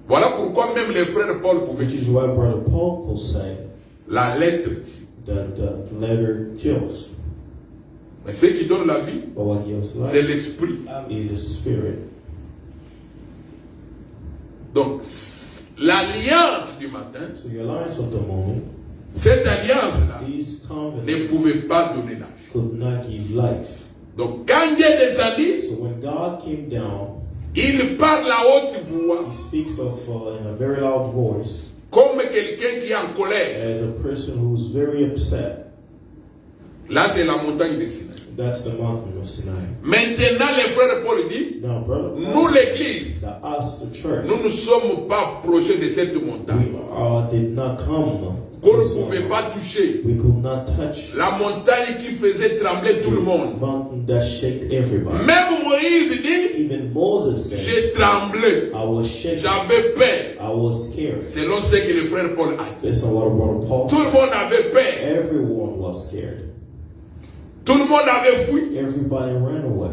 Voilà pourquoi même les frères Paul pouvaient Which tuer. is why Brother Paul could say La lettre tue. that the letter kills. Mais ce qui donne la vie, But what gives c'est life l'esprit. is a spirit. Donc, l'alliance du matin, So the alliance of the moment, cette alliance-là these ne covenants pouvait pas donner la vie. could not give life. Donc, quand Dieu descendit, So when God came down, il parle à haute voix, he speaks of in a very loud voice comme quelqu'un qui est en colère. as a person who's very upset. Là, c'est la montagne de Sinaï. That's the mountain of Sinai. Maintenant, les frères Paul disent, Now, brother, nous l'église, that us, the church, nous ne sommes pas approchés de cette montagne. we did not come. Qu'on ne pouvait pas toucher. We could not touch La montagne qui faisait trembler tout le the monde. mountain that shaked everybody. Même Moïse dit, Even Moses said, j'ai tremblé, I was shaken, j'avais peur. I was scared. Selon ce que le frère Paul a dit. Listen what Brother Paul Tout le said. monde avait peur. Everyone was scared. Tout le monde avait fui. Everybody ran away.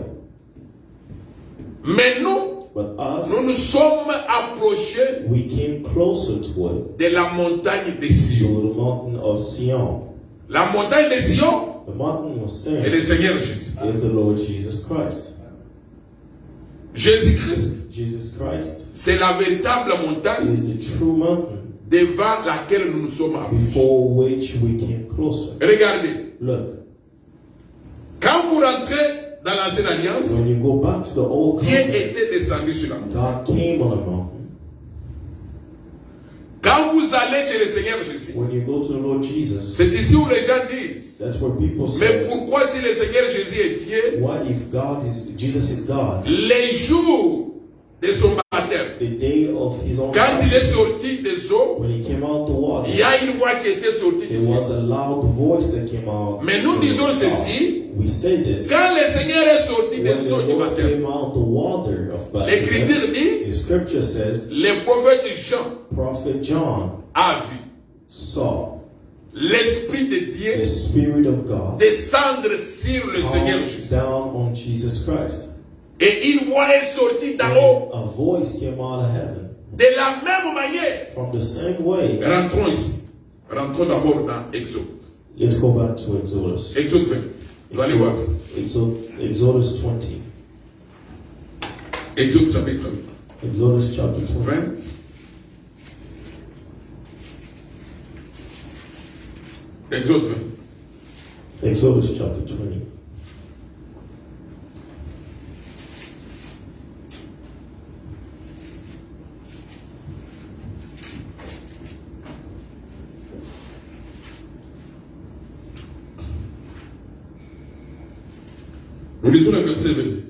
Mais nous, But us, nous nous sommes approchés we came closer to it, de la montagne de to Sion. the mountain of Sion. La montagne de Sion, The mountain was c'est saying le Seigneur Jésus. is the Lord Jesus Christ. Jésus-Christ, Jesus Christ c'est la véritable montagne is the true mountain devant laquelle nous nous sommes approchés. before which we came closer. Regardez, Look, quand vous rentrez dans l'ancienne alliance, when you go back to the old Dieu covenant, était descendu sur la montagne. God came on a mountain. Quand vous allez chez le Seigneur Jésus, When you go to the Lord Jesus, c'est ici où les gens disent, that's where people mais say, pourquoi si le Seigneur Jésus est Dieu, what if Jesus is God? les jours de son baptême, The day of his own quand il est baptism, sorti des eaux, when he came out the water, il y a une voix qui était sortie there d'ici. was a loud voice that came out. Mais nous disons ceci, We say this. quand le Seigneur est sorti When des the eaux du Lord baptême, came out the water of baptism, l'Écriture dit, the scripture says, le prophète Jean Prophet John a vu saw l'Esprit de the Dieu Spirit of God descendre sur le Seigneur come Jésus. down on Jesus Christ. Et une voix est sortie d'en And haut. a voice came out of heaven. De la même manière, From the same way, rentrons ici. Rentrons d'abord dans Exode. let's go back to Exodus. Exode 20. Vous allez voir. Exodus 20. Exode chapitre Exodus chapter 20. 20. Exode 20. Exodus chapter 20. Nous lisons le verset 22.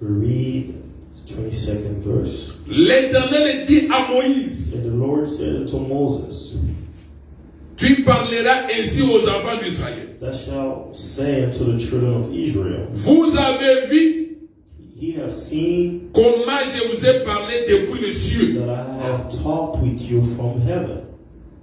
Read 22nd verse. L'Éternel dit à Moïse, And the Lord said to Moses, tu parleras ainsi aux enfants d'Israël. Thou shalt say unto the children of Israel, Vous avez vu Ye have seen comment je vous ai parlé depuis les cieux. that I have talked with you from heaven.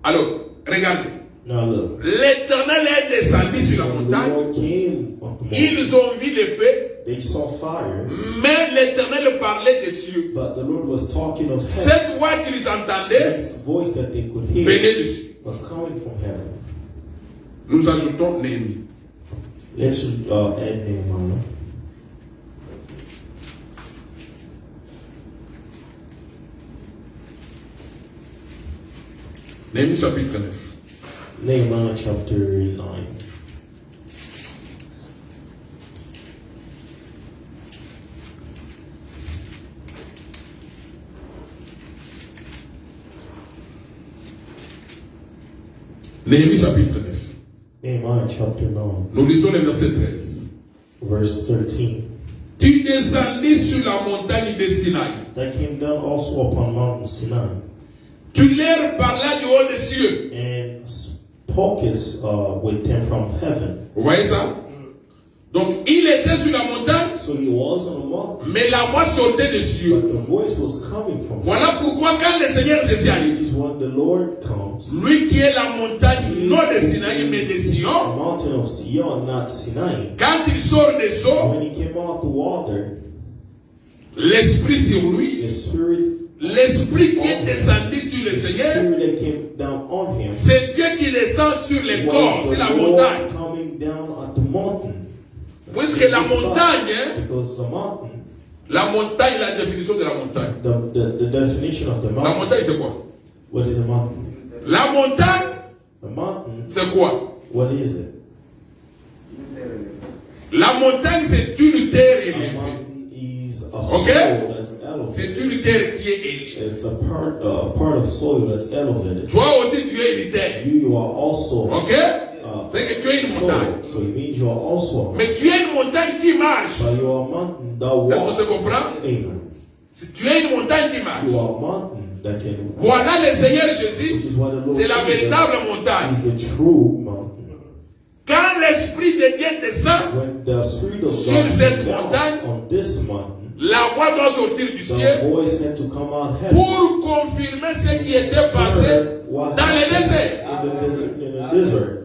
Alors, regardez. Now look, L'Éternel est descendu sur la the montagne. Lord came up the mountain. Ils ont vu le feu, They saw fire, mais l'Éternel parlait des cieux. but the Lord was talking of heaven. Cette voix qu'ils entendaient This voice that they could hear venait des cieux. was coming from heaven. Nous ajoutons Néhémie. Let's add Nehemiah. Néhémie chapitre 9. Nehemiah chapter 9. Néhémie chapitre 9. Nehemiah chapter 9, Nous lisons le verset 13. verse 13. Tu descendis sur la montagne de Sinaï. That came down also upon Mount Sinai, Tu leur parlas du haut des cieux. and spoke with them from heaven. Vous voyez ça? Donc, il était sur la montagne, So he was on a mountain, mais la voix sortait des cieux. but the voice was coming from heaven. Voilà pourquoi quand le Seigneur Jésus Which arrive, is when the Lord comes, lui qui est la montagne, non de Sinaï, mais de the Sion, mountain of Sion, not Sinai. quand il sort des eaux, When he came out the water, l'Esprit sur lui, the Spirit, l'Esprit qui est descendu sur le the Seigneur, Spirit that came down on him, c'est Dieu qui descend sur les corps, was sur la the montagne. Lord coming down at the mountain. Puisque la montagne, hein, Because the mountain, la montagne, la définition de la montagne. the definition of the La mountain. montagne, c'est quoi? What is a mountain? La montagne, A mountain, c'est quoi? what is it? La montagne, c'est une terre A élevée. mountain is a Okay. soil that's C'est elevated. une terre qui est élevée. It's a part of soil that's elevated. Toi aussi, tu es une terre. You are also Ok? C'est que tu es une montagne. soil, so it means you are also. Mais tu es une montagne qui marche. But you are a mountain that Est-ce walks. que tu comprends? Amen. Tu es une montagne qui marche. You are a mountain that can walk. Voilà le Seigneur Which Jésus. is what the Lord C'est la Jesus véritable montagne. is the true mountain. Quand l'Esprit de Dieu descend, When the Spirit of Sur God cette came down montagne, on this mountain, la voix doit sortir du the ciel voice had to come out heaven. pour confirmer ce qui était passé What dans le happened désert. in the desert.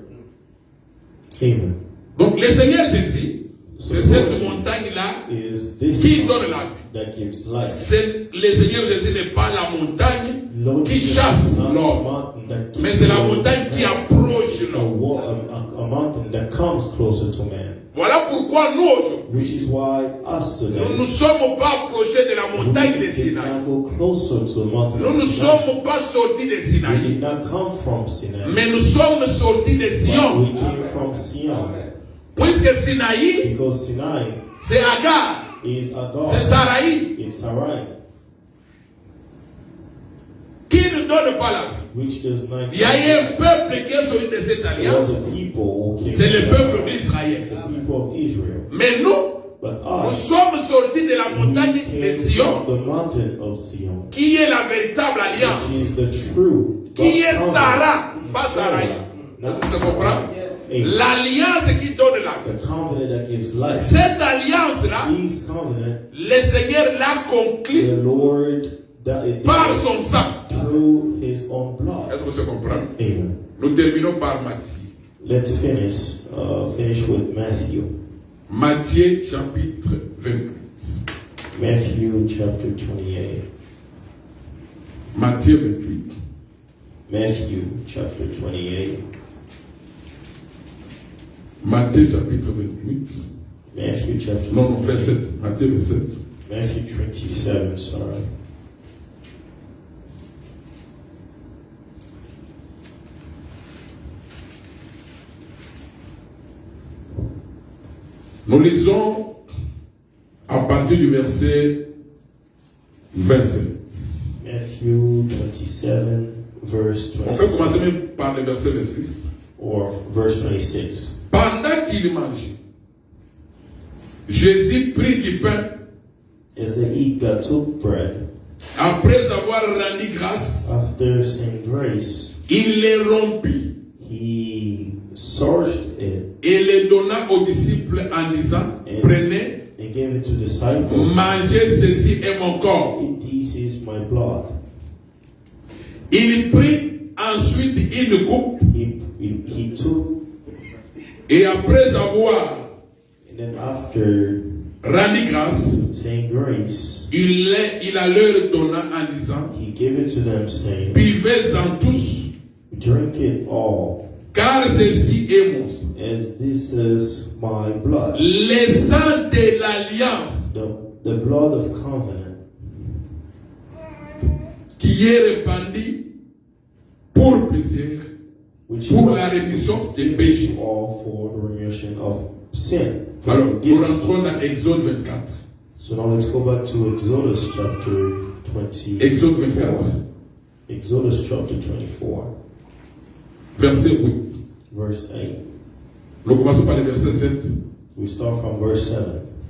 Amen. Donc le Seigneur Jésus, c'est cette montagne-là Is this qui mountain donne la vie. that gives life. Le Seigneur Jésus n'est pas la montagne Lord qui Jesus chasse is not a l'homme, mountain that keeps mais c'est la the montagne qui man. approche It's l'homme. a mountain that comes closer to man. Voilà pourquoi nous aujourd'hui, Which is why us today, nous ne sommes pas approchés de la montagne de we did Sinaï. not go closer to the mountain Nous of ne Sinai. sommes pas sortis de We Sinaï, did not come from Sinai. mais nous sommes sortis de But Sion. we came from Sion. Puisque Sinaï, Because Sinai c'est Agar, is Agar. c'est Saraï, It's Sarai, qui ne donne pas la vie. which does not. Il y a eu un peuple qui est sorti de cette There alliance, was a people who came c'est le from peuple Agar. d'Israël. It's the people of Israel. Mais nous, But nous us, sommes sortis de la we montagne came de from Sion, the mountain of Sion, qui est la véritable alliance, which is the true. qui est God Sarah, covenant. pas Saraï. Not Tu comprends? Sarai. Amen. L'alliance qui donne la vie. The covenant that gives life. Cette alliance-là, This covenant, le Seigneur l'a conclue the Lord that it par son sang. through His own blood. Est-ce que tu comprends? Amen. Nous terminons par Matthieu. Let's finish with Matthew. Matthieu chapitre 28. Matthew chapter 28. Matthieu 28. Matthew chapter 28. Matthieu chapitre 28. Matthew chapter Non, 28. 27. Matthieu 27. Matthew 27, sorry. Nous lisons à partir du verset 27. Matthew 27, verse On peut 27. commencer même par le verset 26. Or verse 26. Pendant qu'il mangeait, Jésus prit du pain. As they eat, God took bread. Après avoir rendu grâce, After saying grace, il les rompit he searched it et les donna aux disciples en disant, prenez, and gave it to disciples. mangez, ceci est mon corps. This is my blood. Il prit ensuite une coupe He took, et après avoir and then after rendu grâce, saying grace, il la leur donna en disant, he gave it to them, saying, buvez-en tous, drink it all, car ceci est mon sang. as this is my blood, Le sang de l'alliance the blood of covenant, qui est répandu pour plusieurs, which pour was la rémission des péchés. all for the remission of sin. For Alors, nous forgiveness. rentrons dans Exode 24. So now let's go back to Exodus chapter 24. Exode 24, Exodus chapter 24, verset 8. verse 8. Nous commençons par le verset 7. We start from verse 7.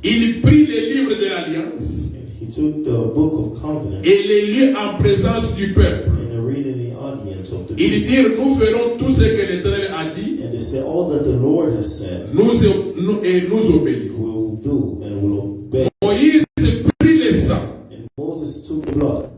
Il prit les livres de l'alliance And he took the book of covenant et les lut en présence du peuple. and read in the audience of the Ils people. dirent, nous ferons tout ce que l'Éternel a dit, And they said, all that the Lord has said, et nous obéirons. we will do and will obey. Moïse prit le sang And Moses took the blood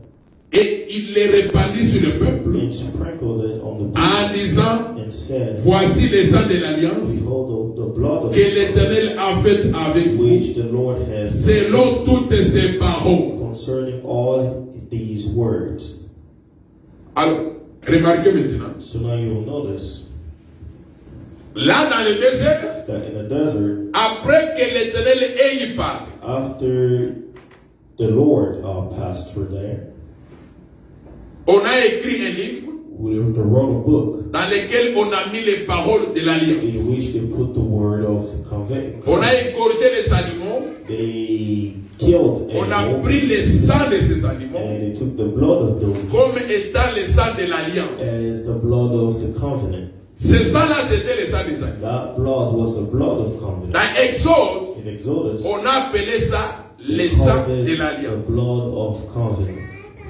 et il les répandit sur le peuple and sprinkled it on the people en disant, and said, voici le sang de l'alliance behold the blood of que l'Éternel a fait avec vous, which the Lord has selon toutes ses paroles. concerning all these words. Alors, remarquez maintenant, So now you will notice là dans le désert, that in the desert, après que l'Éternel ait parlé, after the Lord passed through there, on a écrit un livre we wrote a book dans lequel on a mis les paroles de l'alliance. in which they put the word of covenant. On a égorgé les animaux, They killed on a animals pris le sang de ces animaux and they took the blood of them comme étant le sang de l'alliance. as the blood of the covenant. Ce sang-là, c'était le sang des animaux. That blood was the blood of covenant. Dans Exode, In Exodus, on a appelé ça le they sang called de it the l'alliance. blood of covenant.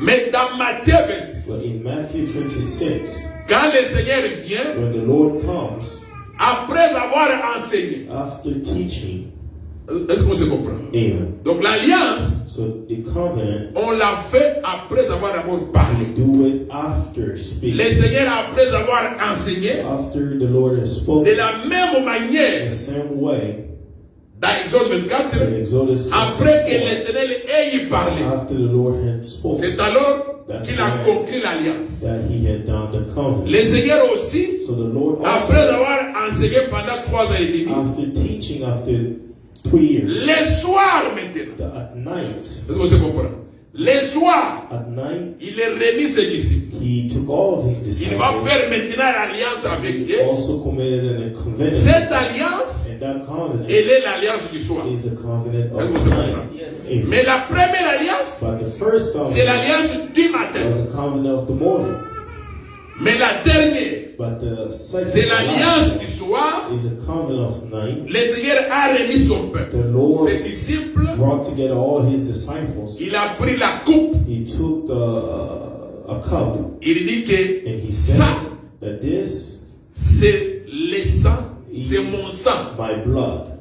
Mais dans Matthieu 26, But in Matthew 26, quand le Seigneur vient, when the Lord comes, après avoir enseigné, after teaching, est-ce qu'on se comprend? amen. Donc l'alliance, So the covenant, on l'a fait après avoir d'abord parlé. we do it after Le speaking. Seigneur, après avoir enseigné, After the Lord has de spoken, la même manière, the same way, dans Exode 24, in Exodus après que 24, l'Éternel ait parlé, after the Lord had spoken, c'est alors qu'il a conclu l'alliance. that he had done the covenant. Le Seigneur aussi, So the Lord après also, avoir enseigné pendant 3 ans et demi, after teaching after 3 years, le soir maintenant, at night, est-ce que vous comprenez? Le soir, at night, il est remis ses disciples. he took all of his Il va disciples, faire maintenant l'alliance avec eux. also committed a covenant, Cette alliance, and that covenant elle est l'alliance du soir. is the covenant Est-ce of que the vous night. comprenez? Amen. Mais la première alliance, But the first c'est covenant l'alliance du matin. was a covenant of the morning. Mais la dernière, But the second c'est l'alliance du soir. is a covenant of night. Le Seigneur a remis son peuple. The Lord Ses disciples, brought together all his disciples. il a pris la coupe. He took a cup Il dit que and he said ça, that this c'est le sang, c'est mon sang. my blood,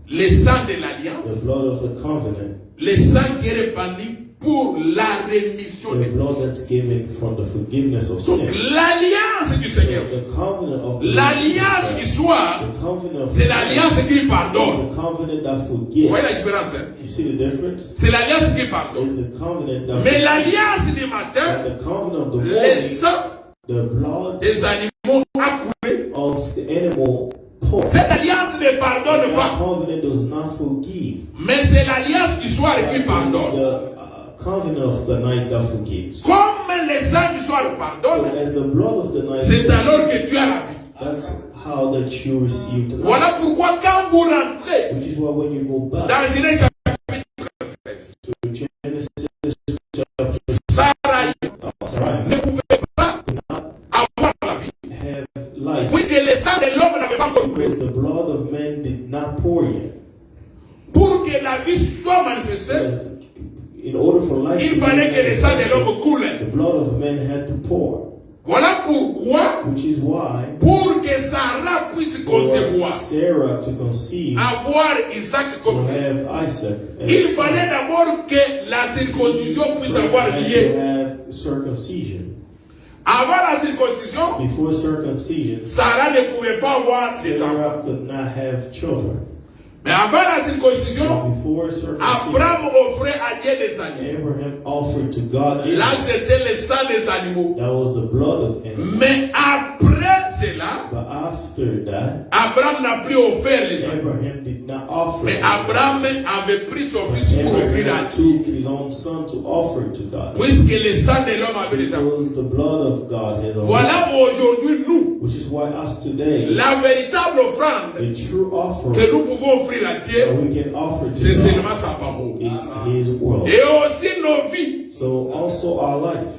Le sang de the l'alliance. blood of the covenant, Le sang qui est répandu pour la rémission the des blood that's given from the forgiveness of Donc sin. l'alliance du Seigneur. The covenant of the L'alliance du soir, the covenant of c'est l'alliance qui pardonne. the covenant that Vous forgives. voyez la différence, hein? You see the difference? C'est l'alliance qui pardonne. Is the covenant that Mais l'alliance du matin, and the covenant of the le morning, sang the blood des animaux a coulé. of the animal poured. Cette alliance ne pardonne That pas. covenant does not forgive. Mais c'est l'alliance du soir qui It's pardonne. the covenant of the night that forgives. Comme le sang du soir So pardonne, as the blood of the night, c'est alors que tu as la vie. that's how that you receive the life. Voilà pourquoi quand vous rentrez Which is why when you go back dans Genèse chapitre 16, to Genesis chapter Sarah Sarai ne pouvait pas avoir la vie. have life Puisque le sang de l'homme n'avait pas coulé. because the blood of man did not pour yet. Pour que il fallait que le sang de l'homme coule. The blood of men had to pour. Voilà pourquoi, Which is why pour que Sarah puisse concevoir, Sarah to conceive, avoir Isaac to comme fils, have Isaac, il fallait d'abord que la circoncision puisse avoir had to lieu. have circumcision. Avant la circoncision, Before circumcision, Sarah ne pouvait pas avoir des enfants. Sarah could not have children. Mais avant la circoncision, But before circumcision, Abraham offrait à Dieu des animaux. Abraham offered to God Là, animals. c'était le sang des animaux. That was the blood of animals. Mais après cela, But after that, Abraham n'a plus offert les animaux. Abraham did not offer. Mais them. Abraham avait pris son fils pour offrir à Abraham Dieu. took his own son to offer to God. Puisque le sang de l'homme avait déjà. Because the blood of God had already. Voilà aujourd'hui nous, Which is why us today, la véritable offrande the true que offering nous pouvons offrir à that Dieu, we can offer c'est to God seulement sa parole. is His word. Et aussi nos vies, So also our life,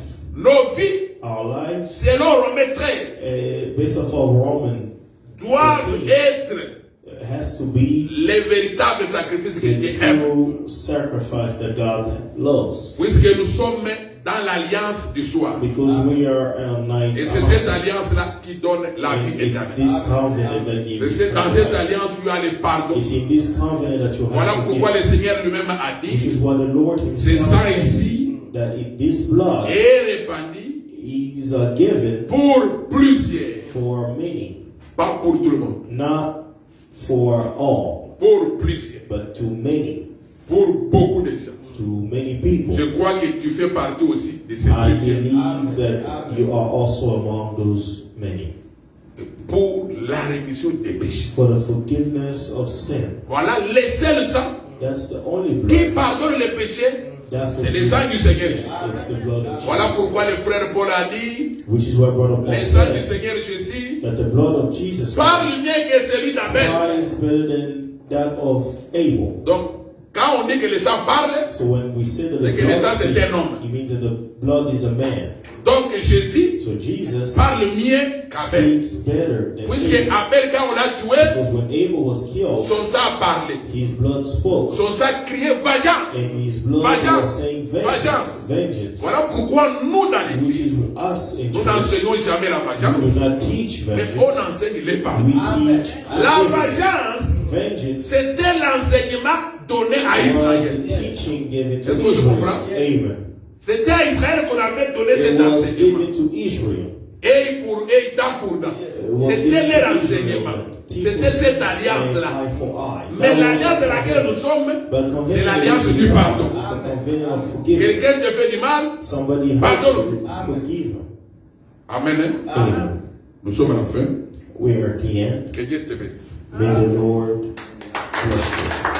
selon Romains 13, based off of Romans, doivent être has to be les véritables sacrifices que the Dieu aime. true sacrifice that God loves. Puisque nous sommes dans l'alliance du soir. Because we are a night. Et c'est cette alliance-là qui donne la vie It's éternelle. this covenant that gives C'est dans cette alliance où il y a le pardon. It's in this covenant that you Voilà have to pourquoi give. le Seigneur lui-même a Which dit, is what the Lord ce Himself sang said, ici that in this blood est répandu is given pour plusieurs, for many, pas pour tout le monde, not for all, pour plusieurs, but to many, pour beaucoup de gens. to many people. Je crois que tu fais partie aussi de ces I plusieurs. believe that you are also among those many. Pour la rémission des péchés. For the forgiveness of sin. Voilà le seul sang That's the only qui blood pardonne les péchés. that C'est le forgives sang du Seigneur. sin. It's the blood of Voilà Jesus. pourquoi le frère Paul a dit, Which is why Brother Paul le sang du said Seigneur Jésus that the blood of Jesus parle mieux que celui d'Abel. is better than that of Abel. Donc, quand on dit que le sang parle, So when we say that the c'est que le sang blood c'est speaks, un homme. it means that the blood is a man. Donc Jésus So Jesus parle mieux qu'Abel. speaks better than Puisque Abel. Abel, quand on l'a tué, Because when Abel was killed, son sang a parlé. his blood spoke. Son sang criait vengeance. And his blood Vengeance. was saying Vengeance. vengeance. Voilà pourquoi nous, dans Which l'église, is us in nous church. n'enseignons jamais la We vengeance, do not teach mais vengeance. on enseigne les We pardons. teach La forgiveness. vengeance, Vengeance c'était l'enseignement donné à was Israël. the teaching given to Est-ce que je Israel. comprends? Amen. C'était à Israël qu'on avait donné It cet was enseignement. given to Israel. Et pour eux, dent pour dent. C'était leur enseignement. C'était cette alliance-là. Eye for eye. Mais l'alliance de laquelle nous sommes, But c'est l'alliance du pardon. It's a covenant of forgiveness. Quelqu'un te fait du mal, Somebody has Pardon. to forgive him. amen. Hein? Amen. Nous sommes à la fin. We are at the end. Que Dieu te bénisse. May the Lord bless you.